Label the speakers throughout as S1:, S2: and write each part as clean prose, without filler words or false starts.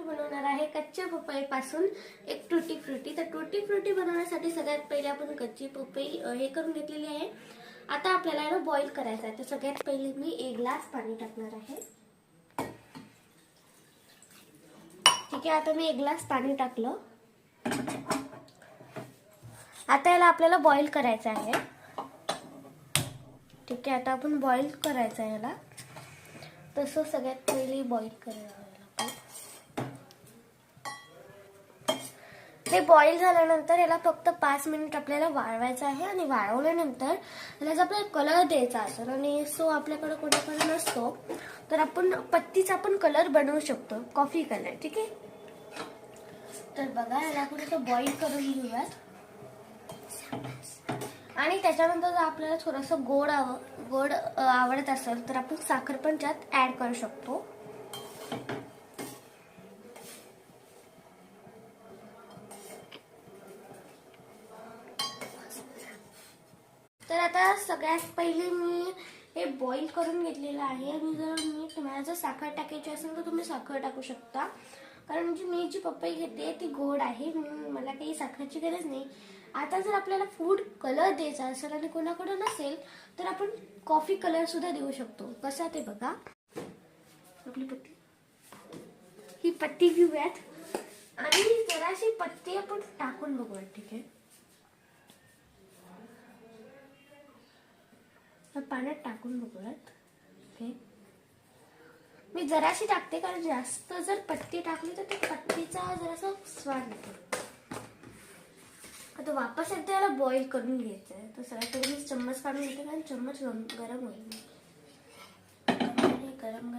S1: बनवणार आहे कच्च्या पपईपासून एक टुटी फ्रुटी। तर टुटी फ्रुटी बनवण्यासाठी सगळ्यात पहिले आपण कच्ची पपई हे करून घेतलेली आहे। आता आपल्याला याला बॉईल करायचं आहे। तर सगळ्यात पहिले मी 1 ग्लास पाणी टाकणार आहे। ठीक आहे, आता मी 1 ग्लास पाणी टाकलं। आता याला आपल्याला बॉईल करायचं आहे। ठीक आहे, आता आपण बॉईल करायचं आहे याला। तसं सगळ्यात पहिले बॉईल करायला हे बॉईल झाल्यानंतर याला फक्त 5 मिनिट आपल्याला वाळवायचं आहे। आणि वाळवल्यानंतर याला जर आपल्याला कलर द्यायचा असेल आणि सो आपल्याकडे कोणाकडे नसतो तर आपण पत्तीचा पण कलर बनवू शकतो, कॉफी कलर। ठीक आहे, तर बघा याला आपण आता बॉईल करून घेऊयात। आणि त्याच्यानंतर जर आपल्याला थोडंसं गोड आवडत असेल तर आपण साखर पण त्यात ऍड करू शकतो। तर आता सगळ्यात पहिले मी हे बॉईल करून घेतलेलं आहे। आणि तुम्हाला जर साखर टाकायची असेल तर तुम्ही साखर टाकू शकता, कारण मी जी पपई घेते ती गोड आहे म्हणून मला काही साखरेची गरज नाही। आता जर आपल्याला फूड कलर द्यायचा असेल आणि कोणाकडे नसेल तर आपण कॉफी कलर सुद्धा देऊ शकतो। कसा ते बघा, आपली पत्ती ही पत्ती घेऊयात आणि जराशी पत्ती आपण टाकून बघूयात। ठीक आहे, पाण्यात टाकून बघूयात। ओके, मी जराशी टाकते कारण जास्त जर पत्ती टाकली तर ते पत्तीचा जरासा स्वाद येतो। आता वापस एकदा याला बॉईल करून घ्यायचं आहे। तर सगळ्यात पहिले मी चम्मच काढून घेते कारण चम्मच गरम होईल। गरम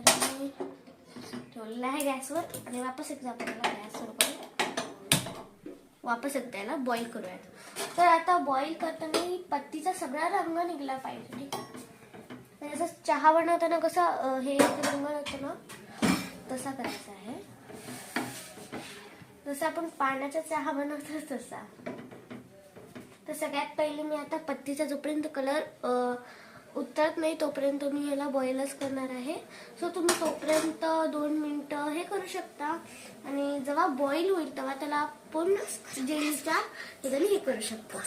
S1: ठेवलेला आहे गॅसवर आणि वापस एकदा आपल्याला गॅसवर वापस एकदा याला बॉईल करूयात। तर आता बॉईल करताना पत्तीचा सगळा रंग निघला पाहिजे। ठीक आहे, जसं चहा बनवताना कसा हे रंग होतो ना तसा करायचा आहे। जसं आपण पाण्याचा चहा बनवतो तसा। तर सगळ्यात पहिले मी आता पत्तीचा जोपर्यंत कलर उतरत नाही तोपर्यंत मी याला बॉईलच करणार आहे। सो तुम्ही तोपर्यंत 2 मिनिटं हे करू शकता आणि जेव्हा बॉईल होईल तेव्हा त्याला आपण जेलीच्या हे करू शकता।